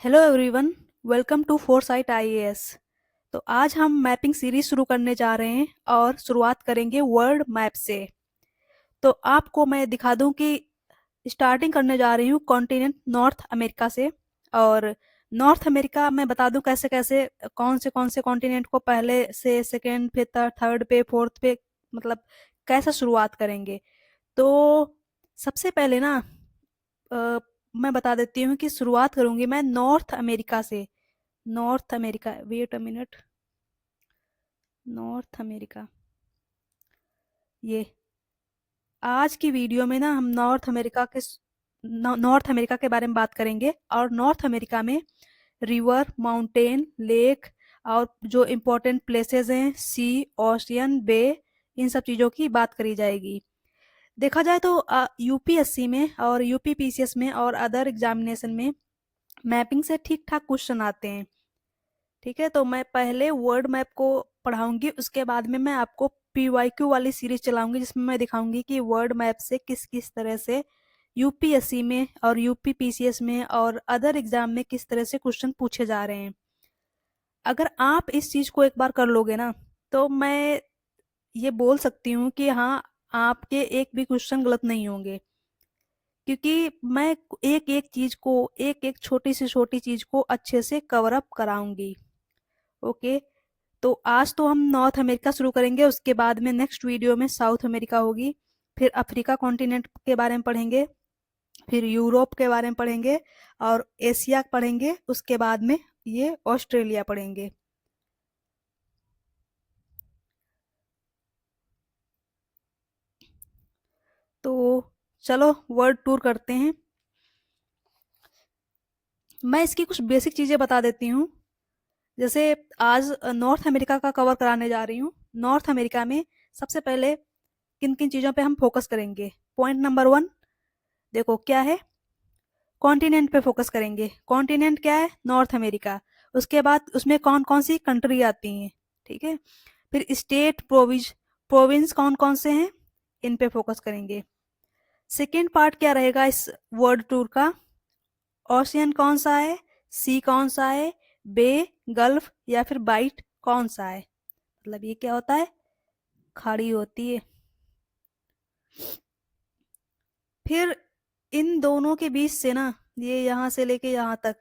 Hello everyone, welcome to Foresight IAS. तो आज हम मैपिंग सीरीज शुरू करने जा रहे हैं और शुरुआत करेंगे वर्ल्ड मैप से। तो आपको मैं दिखा दूं कि स्टार्टिंग करने जा रही हूँ कॉन्टिनेंट नॉर्थ अमेरिका से। और नॉर्थ अमेरिका मैं बता दूं कैसे कैसे कौन से कॉन्टिनेंट को पहले से सेकंड पे थर्ड पे फोर्थ पे मतलब कैसे शुरुआत करेंगे। तो सबसे पहले ना अ, मैं बता देती हूँ कि शुरुआत करूंगी मैं नॉर्थ अमेरिका से। North America, wait a minute. North America, ये आज की वीडियो में ना हम नॉर्थ अमेरिका के बारे में बात करेंगे। और नॉर्थ अमेरिका में रिवर, माउंटेन, लेक और जो इम्पोर्टेंट प्लेसेस हैं, सी, ओशियन, बे, इन सब चीज़ों की बात करी जाएगी। देखा जाए तो यूपीएससी में और यूपीपीसीएस में और अदर एग्जामिनेशन में मैपिंग से ठीक ठाक क्वेश्चन आते हैं। ठीक है, तो मैं पहले वर्ड मैप को पढ़ाऊंगी, उसके बाद में मैं आपको पीवाईक्यू वाली सीरीज चलाऊंगी जिसमें मैं दिखाऊंगी कि वर्ड मैप से किस किस तरह से यूपीएससी में और यूपीपीसीएस में और अदर एग्जाम में किस तरह से क्वेश्चन पूछे जा रहे हैं। अगर आप इस चीज को एक बार कर लोगे ना, तो मैं ये बोल सकती हूँ कि हाँ, आपके एक भी क्वेश्चन गलत नहीं होंगे। क्योंकि मैं एक एक चीज को, एक एक छोटी से छोटी चीज को अच्छे से कवर अप कराऊंगी। ओके, तो आज तो हम नॉर्थ अमेरिका शुरू करेंगे, उसके बाद में नेक्स्ट वीडियो में साउथ अमेरिका होगी। फिर अफ्रीका कॉन्टिनेंट के बारे में पढ़ेंगे, फिर यूरोप के बारे में पढ़ेंगे और एशिया पढ़ेंगे, उसके बाद में ये ऑस्ट्रेलिया पढ़ेंगे। तो चलो वर्ल्ड टूर करते हैं। मैं इसकी कुछ बेसिक चीज़ें बता देती हूँ। जैसे आज नॉर्थ अमेरिका का कवर कराने जा रही हूँ। नॉर्थ अमेरिका में सबसे पहले किन किन चीज़ों पे हम फोकस करेंगे। पॉइंट नंबर वन, देखो क्या है, कॉन्टिनेंट पे फोकस करेंगे। कॉन्टिनेंट क्या है? North America. उसके बाद उसमें कौन कौन सी कंट्री आती हैं, ठीक है। फिर स्टेट, प्रोविंस कौन कौन से हैं, इन पे फोकस करेंगे। सेकेंड पार्ट क्या रहेगा इस वर्ल्ड टूर का? ओशियन कौन सा है, सी कौन सा है, बे, गल्फ या फिर बाइट कौन सा है। मतलब ये क्या होता है? खाड़ी होती है। फिर इन दोनों के बीच से ना, ये यहाँ से लेके यहाँ तक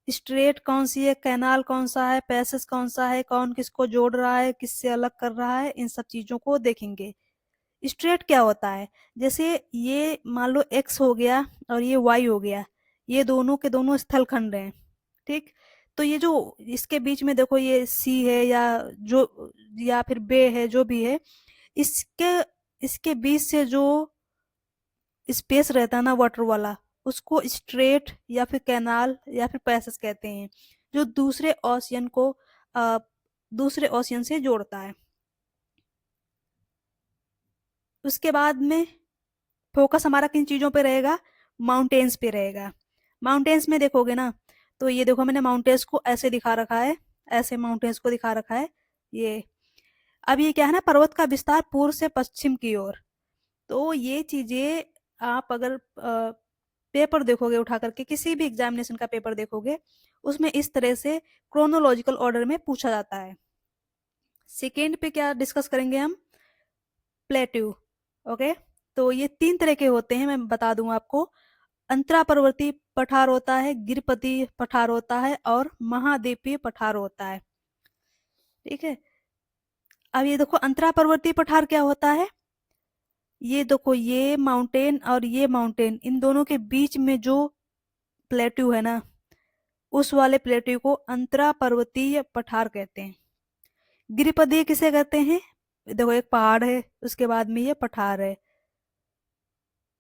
स्ट्रेट कौन सी है, कैनाल कौन सा है, पैसेज कौन सा है, कौन किसको जोड़ रहा है, किससे अलग कर रहा है, इन सब चीजों को देखेंगे। स्ट्रेट क्या होता है? जैसे ये मान लो एक्स हो गया और ये वाई हो गया, ये दोनों के दोनों स्थलखंड हैं, ठीक। तो ये जो इसके बीच में देखो, ये सी है या फिर बे है, जो भी है, इसके इसके बीच से जो स्पेस रहता है ना वाटर वाला, उसको स्ट्रेट या फिर कैनाल या फिर पैसेज कहते हैं, जो आ, दूसरे ओशियन से जोड़ता है। उसके बाद में फोकस हमारा किन चीज़ों पे रहेगा? माउंटेन्स पे रहेगा। माउंटेन्स में देखोगे ना, तो ये देखो मैंने माउंटेन्स को ऐसे दिखा रखा है, ऐसे माउंटेन्स को दिखा रखा है। ये अब ये क्या है ना, पर्वत का विस्तार पूर्व से पश्चिम की ओर। तो ये चीजें आप अगर पेपर देखोगे, उठा करके किसी भी एग्जामिनेशन का पेपर देखोगे, उसमें इस तरह से क्रोनोलॉजिकल ऑर्डर में पूछा जाता है। सेकेंड पे क्या डिस्कस करेंगे हम? प्लेट्यू। ओके, तो ये तीन तरह के होते हैं, मैं बता दूं आपको। अंतरा पर्वतीय पठार होता है, गिरपति पठार होता है और महाद्वीपीय पठार होता है, ठीक है। अब ये देखो अंतरा पर्वतीय पठार क्या होता है? ये देखो, ये माउंटेन और ये माउंटेन, इन दोनों के बीच में जो प्लेट्यू है ना, उस वाले प्लेट्यू को अंतरा पर्वतीय पठार कहते हैं। गिरिपदीय किसे कहते हैं? देखो एक पहाड़ है, उसके बाद में ये पठार है,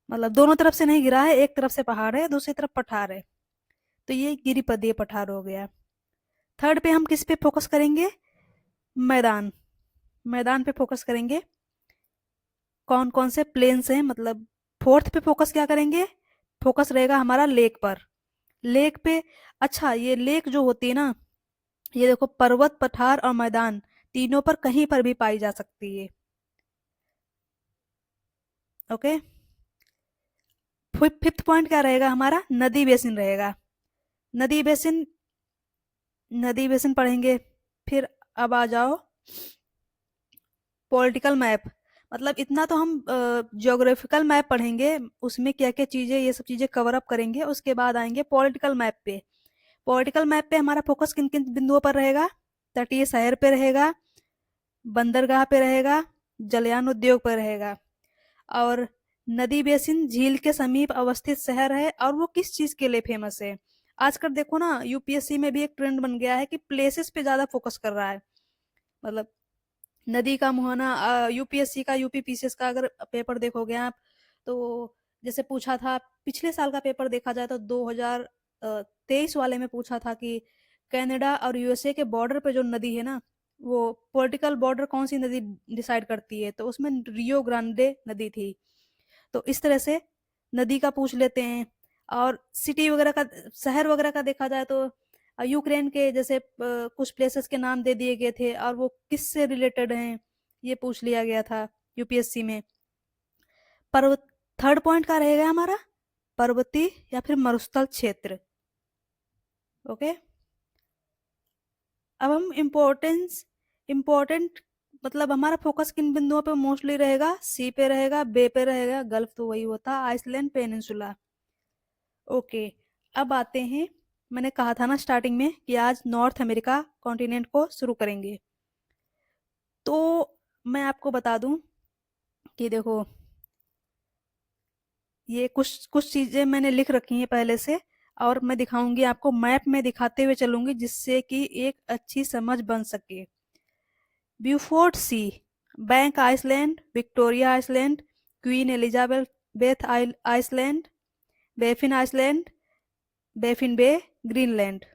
मतलब दोनों तरफ से नहीं गिरा है, एक तरफ से पहाड़ है, दूसरी तरफ पठार है। तो ये गिरिपदीय पठार हो गया। थर्ड पे हम किस पे फोकस करेंगे? मैदान। मैदान पे फोकस करेंगे। कौन कौन से प्लेन्स हैं, मतलब फोर्थ पे फोकस क्या करेंगे? फोकस रहेगा हमारा लेक पर। लेक पे, अच्छा ये लेक जो होती है ना, ये देखो पर्वत, पठार और मैदान, तीनों पर कहीं पर भी पाई जा सकती है। ओके, फिफ्थ पॉइंट क्या रहेगा हमारा? नदी बेसिन रहेगा। नदी बेसिन, नदी बेसिन पढ़ेंगे। फिर अब आ जाओ पॉलिटिकल मैप। मतलब इतना तो हम ज्योग्राफिकल मैप पढ़ेंगे, उसमें क्या क्या चीज़ें, ये सब चीज़ें कवर अप करेंगे। उसके बाद आएंगे पॉलिटिकल मैप पे। पॉलिटिकल मैप पे हमारा फोकस किन किन बिंदुओं पर रहेगा? तटीय शहर पे रहेगा, बंदरगाह पे रहेगा, जलयान उद्योग पे रहेगा। और नदी बेसिन झील के समीप अवस्थित शहर है, और वो किस चीज़ के लिए फेमस है? आजकल देखो ना, यूपीएससी में भी एक ट्रेंड बन गया है कि प्लेसेस पे ज़्यादा फोकस कर रहा है। मतलब नदी का मुहाना, यूपीएससी का, यूपी पीसीएस का अगर पेपर देखोगे आप, तो जैसे पूछा था, पिछले साल का पेपर देखा जाए तो 2023 वाले में पूछा था कि कनाडा और यूएसए के बॉर्डर पे जो नदी है ना, वो पॉलिटिकल बॉर्डर कौन सी नदी डिसाइड करती है, तो उसमें रियो ग्रांडे नदी थी। तो इस तरह से नदी का पूछ लेते हैं। और सिटी वगैरह का, शहर वगैरह का देखा जाए तो यूक्रेन के जैसे कुछ प्लेसेस के नाम दे दिए गए थे, और वो किससे रिलेटेड हैं, ये पूछ लिया गया था यूपीएससी में। पर्वत, थर्ड पॉइंट का रहेगा हमारा, पर्वतीय या फिर मरुस्थल क्षेत्र। ओके। अब हम इम्पोर्टेंट मतलब हमारा फोकस किन बिंदुओं पे मोस्टली रहेगा? सी पे रहेगा, बे पे रहेगा, गल्फ तो वही होता, आइसलैंड, पेनिनसुला। ओके। अब आते हैं, मैंने कहा था ना स्टार्टिंग में कि आज नॉर्थ अमेरिका कॉन्टिनेंट को शुरू करेंगे। तो मैं आपको बता दूं कि देखो, ये कुछ कुछ चीज़ें मैंने लिख रखी हैं पहले से, और मैं दिखाऊंगी आपको, मैप में दिखाते हुए चलूंगी, जिससे कि एक अच्छी समझ बन सके। Beaufort Sea, bank island, Victoria island, Queen Elizabeth island, Baffin island, Baffin Bay, Greenland,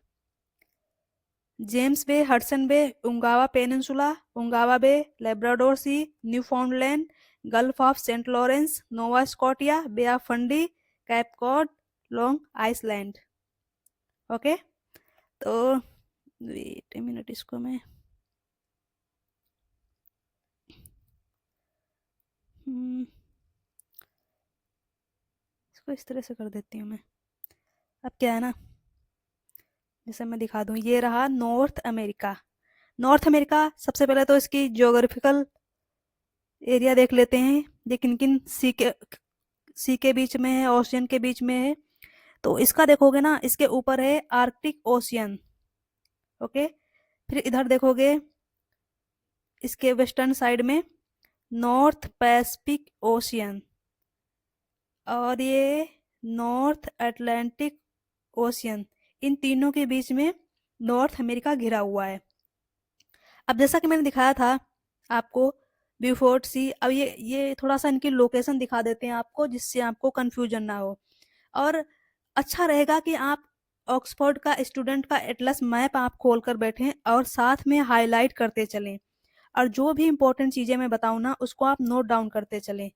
James Bay, Hudson Bay, Ungava Peninsula, Ungava Bay, Labrador Sea, Newfoundland, Gulf of Saint Lawrence, Nova Scotia, Bay of Fundy, Cape Cod, Long island. Okay. तो wait a minute, इसको मैं हम्म, इसको इस तरह से कर देती हूँ मैं। अब क्या है ना, जैसे मैं दिखा दूँ, ये रहा नॉर्थ अमेरिका। नॉर्थ अमेरिका, सबसे पहले तो इसकी ज्योग्राफिकल एरिया देख लेते हैं, ये किन किन सी के बीच में है, ओशियन के बीच में है। तो इसका देखोगे ना, इसके ऊपर है आर्कटिक ओशियन। ओके। फिर इधर देखोगे, इसके वेस्टर्न साइड में नॉर्थ पैसिफिक ओशियन, और ये नॉर्थ अटलांटिक ओशियन। इन तीनों के बीच में नॉर्थ अमेरिका घिरा हुआ है। अब जैसा कि मैंने दिखाया था आपको, ब्यूफोर्ट सी, अब ये थोड़ा सा इनकी लोकेशन दिखा देते हैं आपको, जिससे आपको कंफ्यूजन ना हो। और अच्छा रहेगा कि आप ऑक्सफोर्ड का स्टूडेंट का एटलस मैप आप खोल कर बैठें, और साथ में हाईलाइट करते चलें। और जो भी इंपॉर्टेंट चीज़ें मैं बताऊँ ना, उसको आप नोट डाउन करते चलें।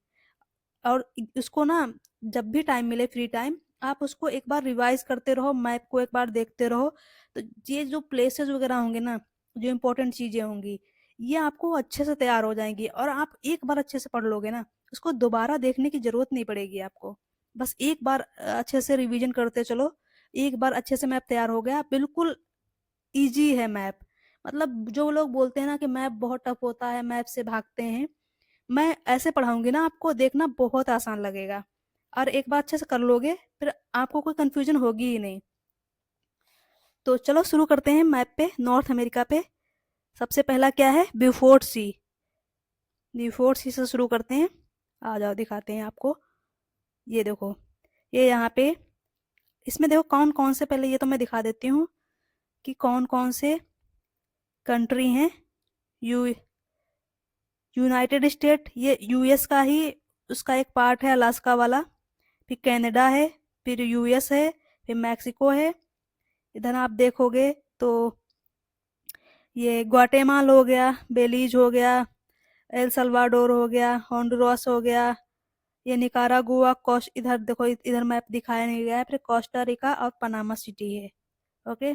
और उसको ना, जब भी टाइम मिले, फ्री टाइम, आप उसको एक बार रिवाइज करते रहो, मैप को एक बार देखते रहो। तो ये जो प्लेसेस वगैरह होंगे ना, जो इंपॉर्टेंट चीज़ें होंगी, ये आपको अच्छे से तैयार हो जाएंगी, और आप एक बार अच्छे से पढ़ लोगे ना, उसको दोबारा देखने की ज़रूरत नहीं पड़ेगी आपको। बस एक बार अच्छे से रिवीजन करते चलो, एक बार अच्छे से मैप तैयार हो गया, बिल्कुल ईजी है मैप। मतलब जो लोग बोलते हैं ना कि मैप बहुत टफ होता है, मैप से भागते हैं, मैं ऐसे पढ़ाऊंगी ना आपको, देखना बहुत आसान लगेगा। और एक बार अच्छे से कर लोगे, फिर आपको कोई कंफ्यूजन होगी ही नहीं। तो चलो शुरू करते हैं मैप पे, नॉर्थ अमेरिका पे। सबसे पहला क्या है? ब्यूफोर्ट सी। ब्यूफोर्ट सी से शुरू करते हैं। आ जाओ, दिखाते हैं आपको। ये देखो, ये यहाँ पे, इसमें देखो कौन कौन से, पहले ये तो मैं दिखा देती हूँ कि कौन कौन से कंट्री हैं। यू यूनाइटेड स्टेट, ये यूएस का ही उसका एक पार्ट है, अलास्का वाला। फिर कनाडा है, फिर यूएस है, फिर मैक्सिको है। इधर आप देखोगे तो ये ग्वाटेमाल हो गया, बेलीज हो गया, एल सल्वाडोर हो गया, होंडुरास हो गया, ये निकारागुआ, कोस्ट, इधर देखो, इधर मैप दिखाया नहीं गया है, फिर कोस्टा रिका और पनामा सिटी है। ओके।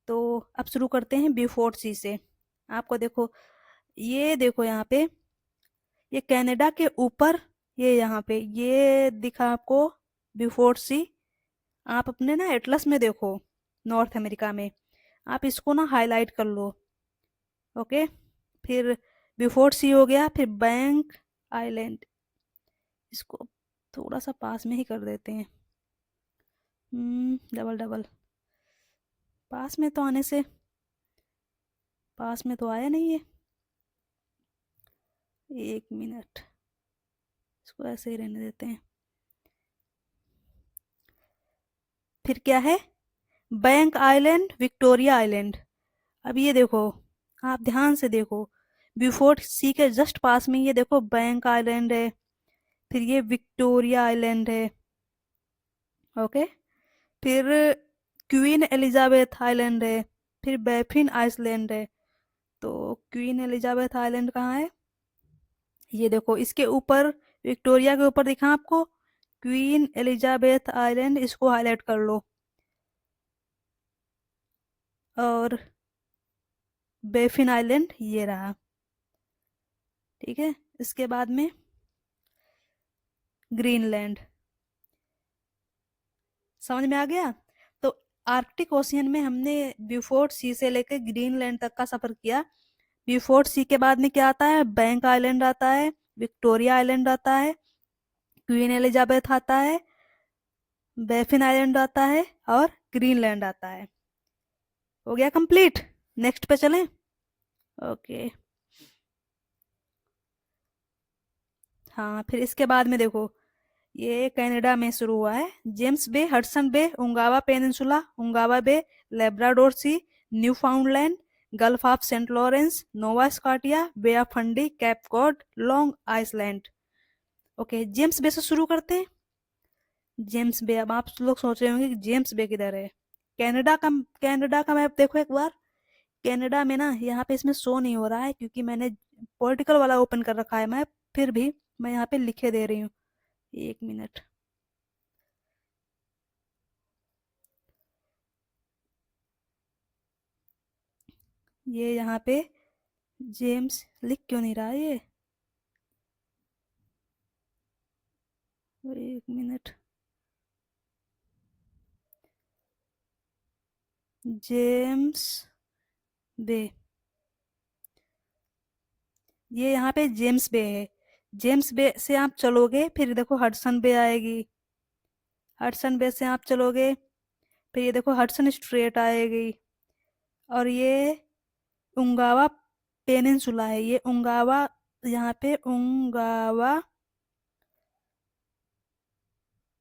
तो अब शुरू करते हैं ब्यूफोर्ट सी से। आपको देखो, ये देखो यहाँ पे, ये कनाडा के ऊपर, ये यहाँ पे ये दिखा आपको ब्यूफोर्ट सी। आप अपने ना एटलस में देखो, नॉर्थ अमेरिका में। आप इसको ना हाईलाइट कर लो। ओके, फिर बिफोर सी हो गया, फिर बैंक आइलैंड, इसको थोड़ा सा पास में ही कर देते हैं। डबल डबल, पास में तो आने से, पास में तो आया नहीं है। 1 मिनट, इसको ऐसे ही रहने देते हैं। फिर क्या है, बैंक आइलैंड, विक्टोरिया आइलैंड। अब ये देखो, आप ध्यान से देखो, बिफोर सी के जस्ट पास में ये देखो बैंक आइलैंड है, फिर ये विक्टोरिया आइलैंड है। ओके, फिर क्वीन एलिजाबेथ आइलैंड है, फिर बैफिन आइसलैंड है। तो क्वीन एलिजाबेथ आइलैंड कहाँ है, ये देखो इसके ऊपर, विक्टोरिया के ऊपर दिखा आपको, क्वीन एलिजाबेथ आइलैंड, इसको हाईलाइट कर लो। और बैफिन आइलैंड ये रहा। ठीक है, इसके बाद में ग्रीनलैंड, समझ में आ गया। तो आर्कटिक ओशियन में हमने ब्यूफोर्ट सी से लेकर ग्रीनलैंड तक का सफर किया। ब्यूफोर्ट सी के बाद में क्या आता है, बैंक आइलैंड आता है, विक्टोरिया आइलैंड आता है, क्वीन एलिजाबेथ आता है, बैफिन आइलैंड आता है, और ग्रीनलैंड आता है। हो गया कंप्लीट। नेक्स्ट पे चलें। ओके, हाँ फिर इसके बाद में देखो, ये कनाडा में शुरू हुआ है। James Bay, Hudson Bay, Ungava Peninsula, Ungava Bay, Labrador Sea, Newfoundland, Gulf of Saint Lawrence, Nova Scotia, Bay of Fundy, Cape Cod, Long island. Okay, James Bay से शुरू करते हैं। जेम्स बे, अब आप लोग सोच रहे होंगे कि जेम्स बे किधर है। कनाडा का मैप देखो एक बार। कनाडा में ना, यहाँ पे इसमें शो नहीं हो रहा है क्योंकि मैंने पॉलिटिकल वाला ओपन कर रखा है मैप, फिर भी मैं यहाँ पे लिखे दे रही हूँ। 1 मिनट, ये यहाँ पे जेम्स लिख क्यों नहीं रहा है ये, 1 मिनट। जेम्स बे, ये यहाँ पे जेम्स बे है। जेम्स बे से आप चलोगे, फिर देखो हडसन बे आएगी, हडसन बे से आप चलोगे, फिर ये देखो हडसन स्ट्रेट आएगी, और ये उंगावा पेनिनसुला है, ये उंगावा, यहाँ पे उंगावा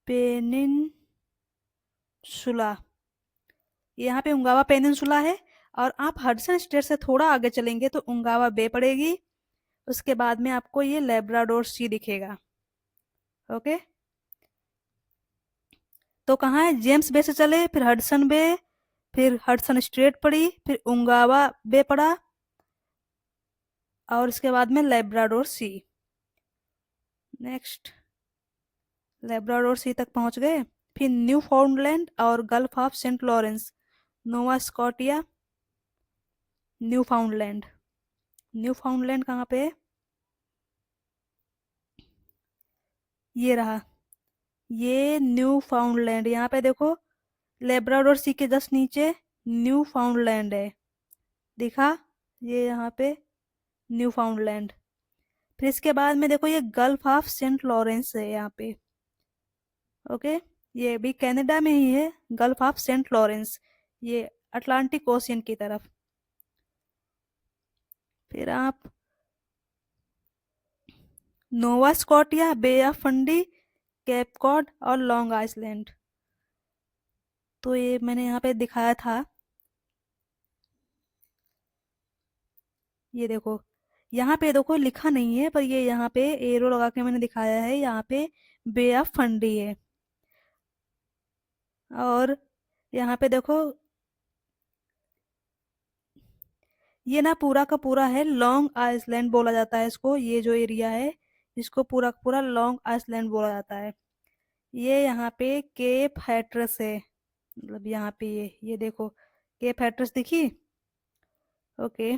पेनिनसुला, यहाँ पे उंगावा पेनिनसुला है। और आप हडसन स्टेट से थोड़ा आगे चलेंगे तो उंगावा बे पड़ेगी, उसके बाद में आपको ये लेब्राडोर सी दिखेगा। ओके, तो कहाँ है, जेम्स बे से चले, फिर हडसन बे, फिर हडसन स्ट्रेट पड़ी, फिर उंगावा बे पड़ा, और इसके बाद में Labrador Sea. Next, Labrador Sea तक पहुंच गए, फिर न्यू फाउंडलैंड और Gulf of Saint Lawrence, Nova Scotia, Newfoundland. Newfoundland कहाँ पे है, ये रहा, ये न्यू फाउंडलैंड, यहाँ पे देखो लेब्राडोर सी के जस्ट नीचे न्यू फाउंडलैंड है, दिखा, ये यहाँ पे न्यू फाउंडलैंड। फिर इसके बाद में देखो, ये गल्फ ऑफ सेंट लॉरेंस है यहाँ पे। ओके, ये भी कनाडा में ही है, गल्फ ऑफ सेंट लॉरेंस, ये अटलांटिक ओशियन की तरफ। फिर आप Nova Scotia, Bay of Fundy, Cape Cod और लॉन्ग आइसलैंड। तो ये मैंने यहाँ पे दिखाया था, ये देखो, यहाँ पे देखो लिखा नहीं है, पर ये यहाँ पे एरो लगा के मैंने दिखाया है, यहाँ पे बे ऑफ फंडी है। और यहाँ पे देखो, ये ना पूरा का पूरा है लॉन्ग आइसलैंड बोला जाता है इसको, ये जो एरिया है इसको पूरा का पूरा लॉन्ग आइसलैंड बोला जाता है। ये यहाँ पे केप हैट्रस है, मतलब यहाँ पे ये देखो केप हैट्रस दिखी। ओके,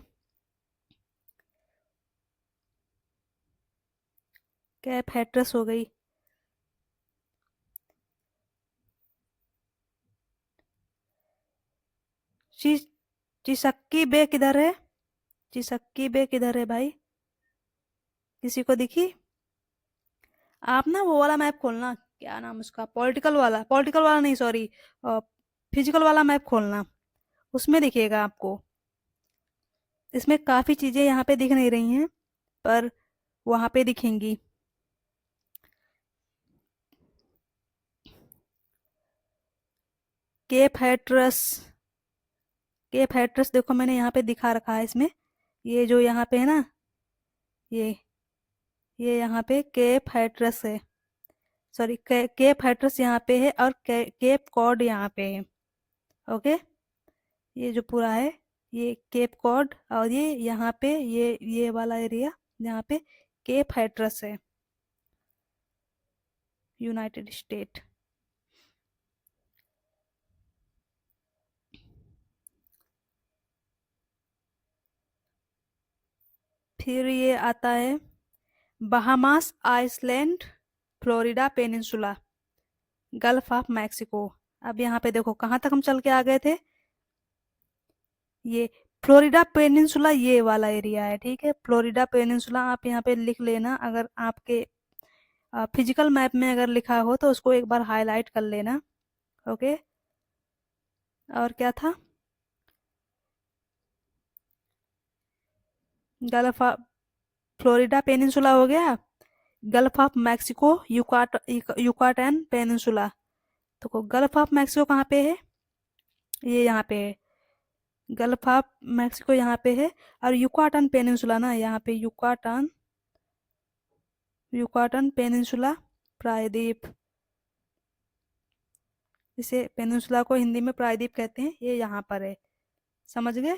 केप हैट्रस हो गई। ची चिसक्की बे किधर है? चिसक्की बे किधर है भाई? किसी को दिखी? आप ना वो वाला मैप खोलना, क्या नाम उसका, पॉलिटिकल वाला नहीं, सॉरी, फिजिकल वाला मैप खोलना, उसमें दिखेगा आपको। इसमें काफ़ी चीज़ें यहाँ पे दिख नहीं रही हैं, पर वहाँ पे दिखेंगी। केप हैट्रस, केप हैट्रस देखो मैंने यहाँ पे दिखा रखा है इसमें। ये जो यहाँ पे है ना, ये ये यहाँ पे केप हैट्रस है, सॉरी, केप हैट्रस यहाँ पे है, और केप कॉड यहाँ पे है। ओके, ये जो पूरा है, ये केप कॉड, और ये यहाँ पे ये वाला एरिया यहाँ पे केप हैट्रस है, यूनाइटेड स्टेट। फिर ये आता है Bahamas Island, Florida peninsula, Gulf of Mexico. अब यहाँ पे देखो कहाँ तक हम चल के आ गए थे, ये फ्लोरिडा पेनिनसुला ये वाला एरिया है, ठीक है। फ्लोरिडा पेनिनसुला आप यहाँ पे लिख लेना, अगर आपके फिजिकल मैप में अगर लिखा हो तो उसको एक बार हाईलाइट कर लेना। ओके, और क्या था, गल्फ ऑफ, फ्लोरिडा पेनिनसुला हो गया, gulf of Mexico, Yucatan peninsula. तो गल्फ ऑफ मैक्सिको कहाँ पे है, ये यहाँ पे है, गल्फ ऑफ मैक्सिको यहाँ पे है, और युकाटन पेनिनसुला ना यहाँ पे, युकाटन, युकाटन पेनिनसुला प्रायद्वीप, इसे पेनिनसुला को हिंदी में प्रायद्वीप कहते हैं, ये यहाँ पर है। समझ गए?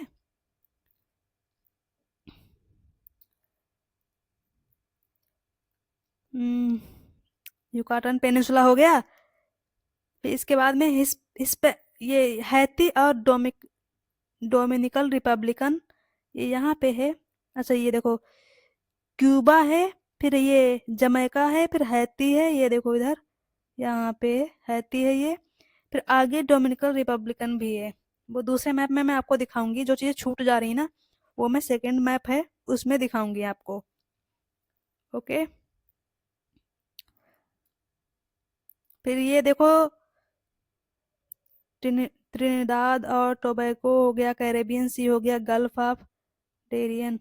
हम्म, युकाटन पेनिनसुला हो गया। फिर इसके बाद में इस पे ये हैती और डोमिनिकल रिपब्लिकन, ये यहाँ पे है। अच्छा ये देखो, क्यूबा है, फिर ये जमैका है, फिर हैती है, ये देखो इधर यहाँ पे हैती है ये, फिर आगे डोमिनिकन रिपब्लिकन भी है। वो दूसरे मैप में मैं आपको दिखाऊंगी, जो चीज़ें छूट जा रही ना वो मैं सेकंड मैप है उसमें दिखाऊंगी आपको। ओके, फिर ये देखो, त्रिनिदाद और टोबैको हो गया, कैरेबियन सी हो गया, गल्फ ऑफ डेरियन,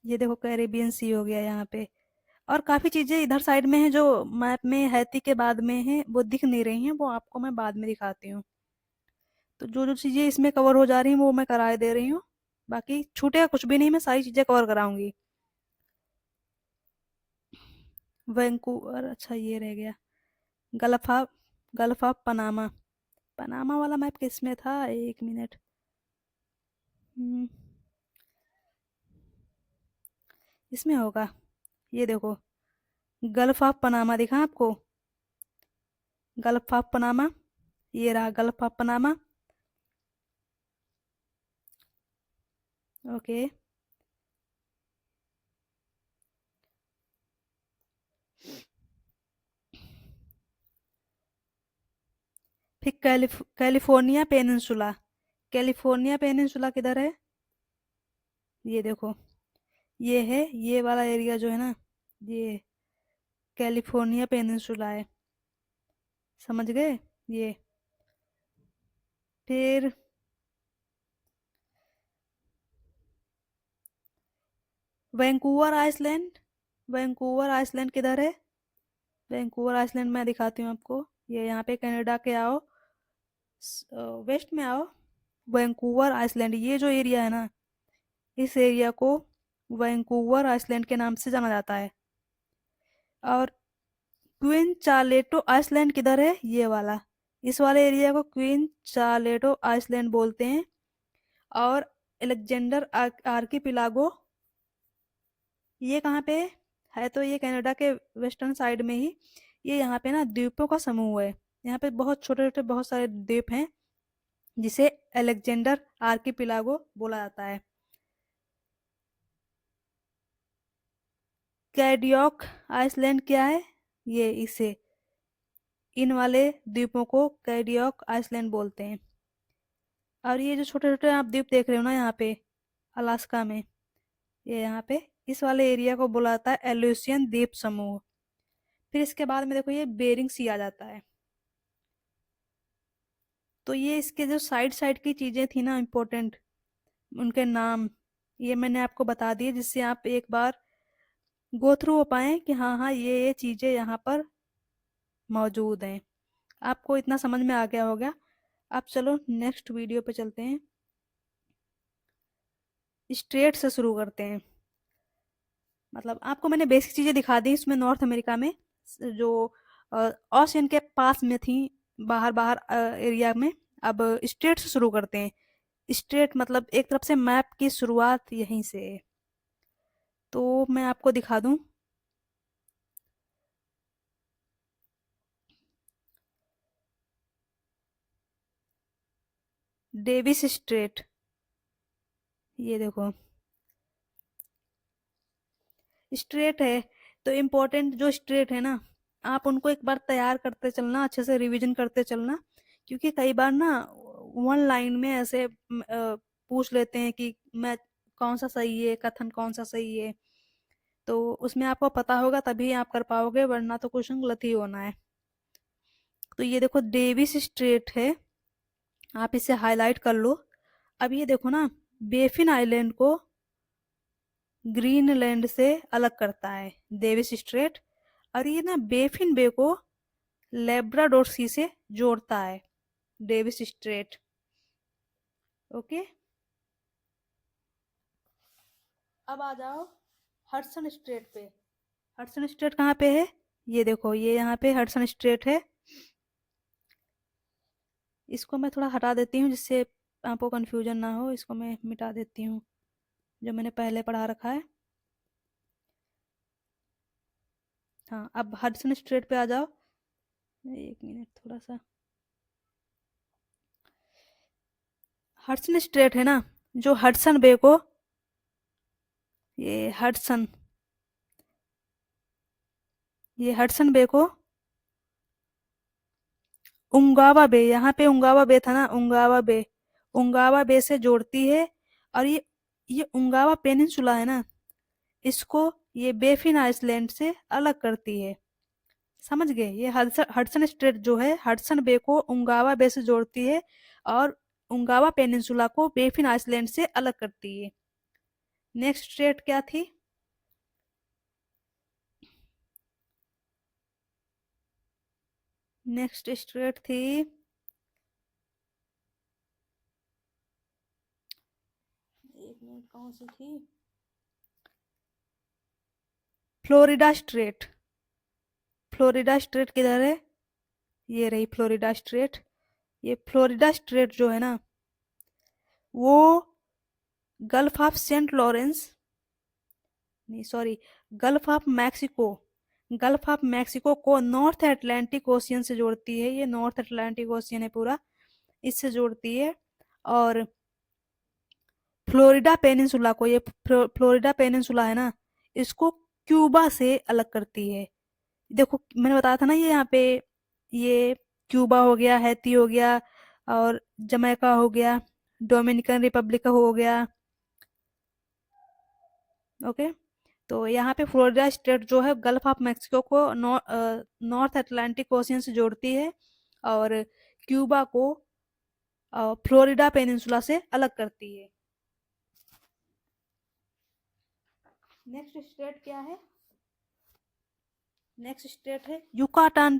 ये देखो कैरेबियन सी हो गया यहाँ पे। और काफ़ी चीज़ें इधर साइड में है जो मैप में हैती के बाद में है, वो दिख नहीं रही हैं, वो आपको मैं बाद में दिखाती हूँ। तो जो जो चीज़ें इसमें कवर हो जा रही हैं वो मैं कराए दे रही हूँ, बाकी छूटेगा कुछ भी नहीं, मैं सारी चीज़ें कवर कराऊंगी। वैंकूवर, अच्छा ये रह गया, gulf of, gulf of Panama, Panama वाला मैप किस में था, एक मिनट। हम्म, इसमें होगा, ये देखो, गल्फ ऑफ पनामा दिखा आपको, गल्फ ऑफ पनामा, ये रहा गल्फ ऑफ पनामा। ओके, फिर कैलिफोर्निया पेनिनसुला, कैलिफोर्निया पेनिनसुला किधर है, ये देखो, ये है, ये वाला एरिया जो है ना, ये कैलिफोर्निया पेनिनसुला है। समझ गए? ये फिर वैंकूवर आइसलैंड, वैंकूवर आइसलैंड किधर है, वैंकूवर आइसलैंड मैं दिखाती हूँ आपको, ये यहाँ पे कनाडा के आओ, वेस्ट में आओ, वैंकूवर आइसलैंड, ये जो एरिया है ना, इस एरिया को वैंकूवर आइसलैंड के नाम से जाना जाता है। और क्वीन चार्लेटो आइसलैंड किधर है, ये वाला, इस वाले एरिया को क्वीन चार्लेटो आइसलैंड बोलते हैं। और एलेक्जेंडर आर्कीपिलागो, ये कहाँ पे है तो ये कनाडा के वेस्टर्न साइड में ही, ये यहाँ पे ना द्वीपों का समूह है, यहाँ पे बहुत छोटे छोटे बहुत सारे द्वीप हैं, जिसे एलेक्जेंडर आर्कीपिलागो बोला जाता है। कैडियोक आइसलैंड क्या है, ये इसे इन वाले द्वीपों को कैरियोक आइसलैंड बोलते हैं। और ये जो छोटे छोटे आप द्वीप देख रहे हो ना यहाँ पे अलास्का में, ये यहाँ पे इस वाले एरिया को बोला जाता है एल्यूसियन द्वीप समूह। फिर इसके बाद में देखो ये बेरिंग सी आ जाता है। तो ये इसके जो साइड साइड की चीजें थी ना इम्पोर्टेंट, उनके नाम ये मैंने आपको बता दिए, जिससे आप एक बार गो थ्रू हो पाए कि हाँ हाँ ये चीजें यहाँ पर मौजूद हैं। आपको इतना समझ में आ गया होगा। अब चलो नेक्स्ट वीडियो पे चलते हैं। स्ट्रेट से शुरू करते हैं। मतलब आपको मैंने बेसिक चीज़ें दिखा दी इसमें, नॉर्थ अमेरिका में जो ओशियन के पास में थी, बाहर बाहर एरिया में। अब स्ट्रेट से शुरू करते हैं। स्ट्रेट मतलब एक तरफ से मैप की शुरुआत यहीं से है। तो मैं आपको दिखा दूं। डेविस स्ट्रेट, ये देखो स्ट्रेट है। तो इम्पोर्टेंट जो स्ट्रेट है ना, आप उनको एक बार तैयार करते चलना, अच्छे से रिवीजन करते चलना। क्योंकि कई बार ना वन लाइन में ऐसे पूछ लेते हैं कि मैं कौन सा सही है, कथन कौन सा सही है। तो उसमें आपको पता होगा तभी आप कर पाओगे, वरना तो क्वेश्चन गलत ही होना है। तो ये देखो डेविस स्ट्रेट है, आप इसे हाईलाइट कर लो। अब ये देखो ना, बेफिन आइलैंड को ग्रीनलैंड से अलग करता है डेविस स्ट्रेट। और ये ना बेफिन बे को लेब्राडोर सी से जोड़ता है डेविस स्ट्रेट। ओके, अब आ जाओ हडसन स्ट्रेट पे। हडसन स्ट्रेट कहाँ पे है? ये देखो, ये यहाँ पे हडसन स्ट्रेट है। इसको मैं थोड़ा हटा देती हूँ जिससे आपको कंफ्यूजन ना हो। इसको मैं मिटा देती हूँ जो मैंने पहले पढ़ा रखा है। हाँ, अब हडसन स्ट्रेट पे आ जाओ। एक मिनट, थोड़ा सा। हडसन स्ट्रेट है ना, जो हडसन बे को, ये हडसन, ये हडसन बे को उंगावा बे, यहाँ पे उंगावा बे था ना, उंगावा बे, उंगावा बे से जोड़ती है। और ये उंगावा पेनिनसुला है ना, इसको ये बेफिन आइसलैंड से अलग करती है। समझ गए? ये हडसन हडसन स्ट्रेट जो है, हडसन बे को उंगावा बे से जोड़ती है और उंगावा पेनिनसुला को बेफिन आइसलैंड से अलग करती है। नेक्स्ट स्ट्रेट क्या थी? नेक्स्ट स्ट्रेट थी, एक मिनट, कौन सी थी? Florida straight. फ्लोरिडा स्ट्रेट किधर है? ये रही फ्लोरिडा स्ट्रेट। ये फ्लोरिडा स्ट्रेट जो है ना, वो गल्फ ऑफ सेंट लॉरेंस, नहीं sorry, gulf of Mexico, gulf of Mexico को नॉर्थ अटलांटिक ओशियन से जोड़ती है। ये नॉर्थ अटलांटिक ओशियन है पूरा, इससे जोड़ती है। और फ्लोरिडा पेनिनसुला को, ये फ्लोरिडा पेनिनसुला है ना, इसको क्यूबा से अलग करती है। देखो मैंने बताया था ना, ये यहाँ पे ये क्यूबा हो गया, हैती हो गया, और जमैका हो गया, डोमिनिकन रिपब्लिक हो गया। ओके, तो यहाँ पे फ्लोरिडा स्टेट जो है गल्फ ऑफ मैक्सिको को नॉर्थ अटलांटिक ओशियन से जोड़ती है और क्यूबा को फ्लोरिडा पेनिनसुला से अलग करती है। नेक्स्ट स्टेट क्या है? नेक्स्ट स्टेट है युकाटान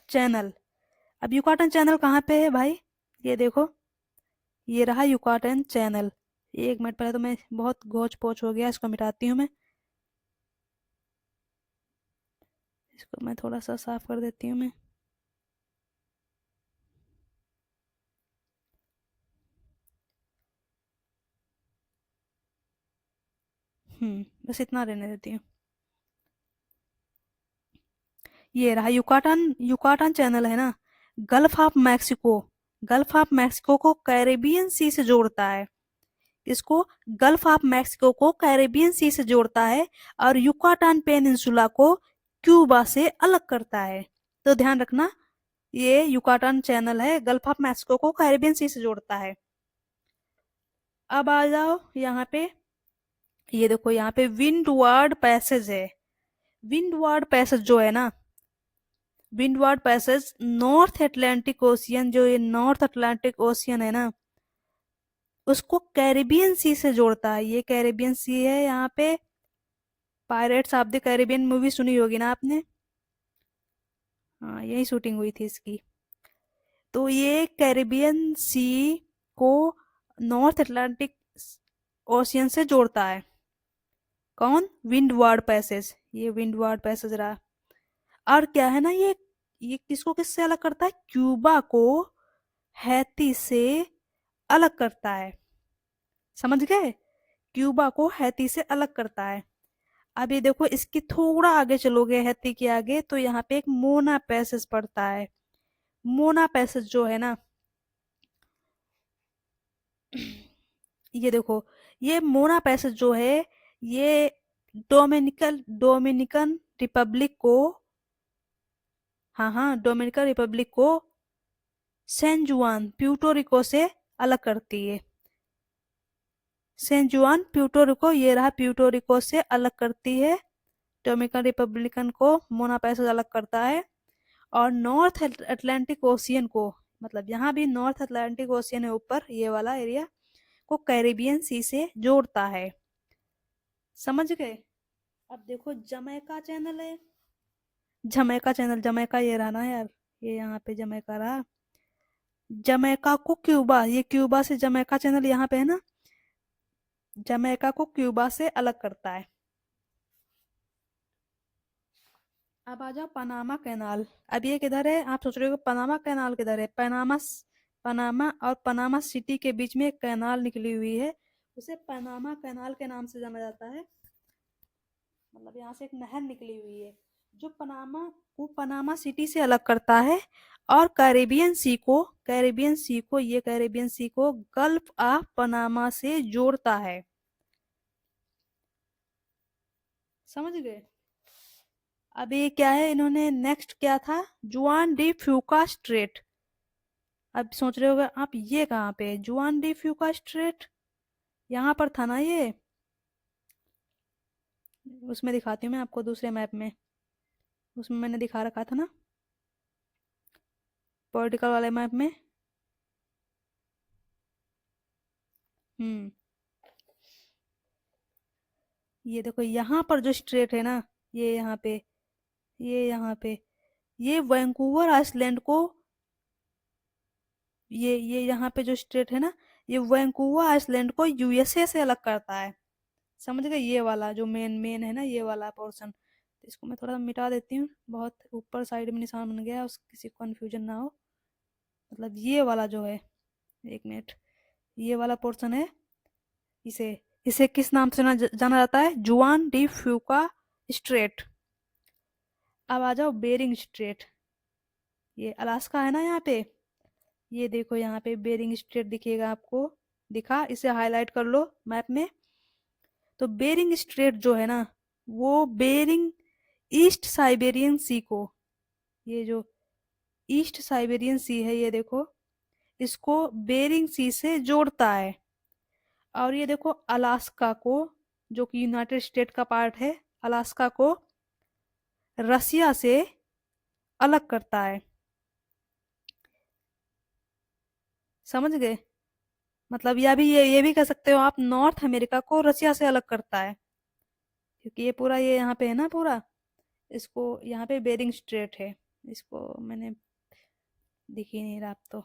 चैनल। अब युकाटान चैनल कहाँ पे है भाई? ये देखो, ये रहा युकाटान चैनल। एक मिनट, पहले तो मैं बहुत गोच पोच हो गया, इसको मिटाती हूँ मैं। इसको मैं थोड़ा सा साफ कर देती हूँ मैं। बस इतना रहने देती हूँ। ये रहा युकाटान, युकाटान चैनल है ना, gulf of Mexico, gulf of Mexico को कैरेबियन सी से जोड़ता है। इसको गल्फ ऑफ मैक्सिको को कैरेबियन सी से जोड़ता है और युकाटान पेनिनसुला को क्यूबा से अलग करता है। तो ध्यान रखना, ये युकाटान चैनल है, गल्फ ऑफ मैक्सिको को कैरिबियन सी से जोड़ता है। अब आ जाओ यहाँ पे, ये देखो यहाँ पे विंडवार्ड पैसेज है। विंडवार्ड पैसेज जो है ना, windward passage north Atlantic ocean, जो ये नॉर्थ अटलांटिक ओशियन है ना, उसको कैरिबियन सी से जोड़ता है। ये कैरिबियन सी है यहाँ पे। Pirates of the Caribbean movie सुनी होगी ना आपने? हाँ, यही शूटिंग हुई थी इसकी। तो ये कैरिबियन सी को नॉर्थ अटलांटिक ओशियन से जोड़ता है। कौन? Windward passage. ये विंडवार्ड पैसेज रहा। और क्या है ना, ये किसको किससे अलग करता है? क्यूबा को हैती से अलग करता है। समझ गए? क्यूबा को हैती से अलग करता है। अब ये देखो, इसकी थोड़ा आगे चलोगे हैती के आगे, तो यहाँ पे एक मोना पैसेज पड़ता है। मोना पैसेज जो है ना, ये देखो, ये मोना पैसेज जो है, ये डोमिनिकन रिपब्लिक को, हाँ हाँ, डोमिनिकन रिपब्लिक को सैन जुआन प्यूर्टो रिको से अलग करती है। सैन जुआन प्यूर्टो रिको, ये रहा, प्यूर्टो रिको से अलग करती है। डोमिनिकन रिपब्लिकन को मोना पैसेज अलग करता है। और नॉर्थ अटलांटिक ओशियन को, मतलब यहाँ भी नॉर्थ अटलांटिक ओशियन है ऊपर, ये वाला एरिया को कैरिबियन सी से जोड़ता है। समझ गए? अब देखो जमैका चैनल है। जमैका चैनल, जमैका ये रहा ना यार, ये यहाँ पे जमैका रहा। जमैका को क्यूबा, ये क्यूबा से जमैका चैनल यहाँ पे है ना, जमैका को क्यूबा से अलग करता है। अब आ जाओ पनामा कैनाल। अब ये किधर है? आप सोच रहे हो पनामा कैनाल किधर है? पनामा और पनामा सिटी के बीच में एक कैनाल निकली हुई है, उसे पनामा कैनाल के नाम से जाना जाता है। मतलब यहाँ से एक नहर निकली हुई है जो पनामा को पनामा सिटी से अलग करता है, और कैरेबियन सी को गल्फ ऑफ पनामा से जोड़ता है। समझ गए? अब ये क्या है, इन्होंने नेक्स्ट क्या था? जुआन डी फ्यूका स्ट्रेट। अब सोच रहे होगे आप, ये कहाँ पे है जुआन डी फ्यूका स्ट्रेट? यहाँ पर था ना ये, उसमें दिखाती हूँ मैं आपको, दूसरे मैप में, उसमें मैंने दिखा रखा था ना, पॉलिटिकल वाले मैप में। हम्म, ये देखो यहाँ पर जो स्ट्रेट है ना, ये यहाँ पे, ये यहाँ पे, ये वैंकूवर आइसलैंड को, ये यहाँ पे जो स्ट्रेट है ना, ये वैंकूवर आइसलैंड को यूएसए से अलग करता है। समझ गए? ये वाला जो मेन मेन है ना, ये वाला पोर्शन। तो इसको मैं थोड़ा मिटा देती हूँ, बहुत ऊपर साइड में निशान बन गया, उस किसी को कन्फ्यूजन ना हो। मतलब ये वाला जो है, एक मिनट, ये वाला पोर्शन है, इसे इसे किस नाम से जाना जाता है? जुआन डी फ्यूका स्ट्रेट। अब आ जाओ बेरिंग स्ट्रेट। ये अलास्का है ना यहाँ पे, ये देखो यहाँ पे बेरिंग स्ट्रेट दिखेगा आपको, दिखा? इसे हाईलाइट कर लो मैप में। तो बेरिंग स्ट्रेट जो है ना, वो बेरिंग ईस्ट साइबेरियन सी को, ये जो ईस्ट साइबेरियन सी है, ये देखो, इसको बेरिंग सी से जोड़ता है। और ये देखो अलास्का को, जो कि यूनाइटेड स्टेट का पार्ट है, अलास्का को रसिया से अलग करता है। समझ गए? मतलब या भी ये भी कह सकते हो आप, नॉर्थ अमेरिका को रसिया से अलग करता है, क्योंकि ये पूरा ये यहाँ पे है ना पूरा, इसको यहाँ पे बेरिंग स्ट्रेट है, इसको मैंने दिख ही नहीं रहा अब तो,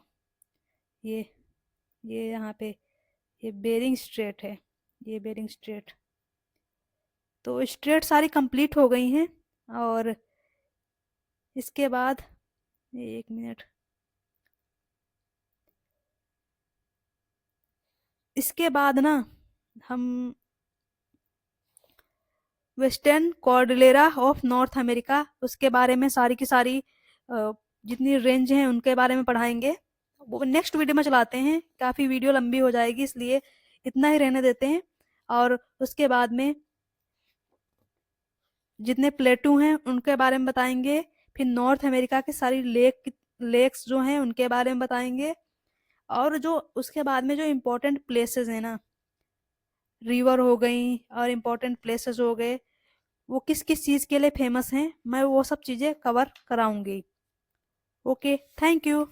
ये ये यहाँ पे ये बेरिंग स्ट्रेट है, ये बेरिंग स्ट्रेट। तो स्ट्रेट सारी कंप्लीट हो गई हैं। और इसके बाद, एक मिनट, इसके बाद ना हम western Cordillera of north America, उसके बारे में सारी की सारी जितनी रेंज हैं उनके बारे में पढ़ाएंगे। वो नेक्स्ट वीडियो में चलाते हैं, काफ़ी वीडियो लंबी हो जाएगी, इसलिए इतना ही रहने देते हैं। और उसके बाद में जितने प्लेटू हैं उनके बारे में बताएंगे। फिर नॉर्थ अमेरिका की सारी लेक्स जो हैं उनके बारे में बताएंगे। और जो उसके बाद में जो इम्पोर्टेंट प्लेसेस हैं ना, रिवर हो गई और इम्पोर्टेंट प्लेसेस हो गए, वो किस किस चीज़ के लिए फेमस हैं, मैं वो सब चीज़ें कवर कराऊंगी। Okay, thank you.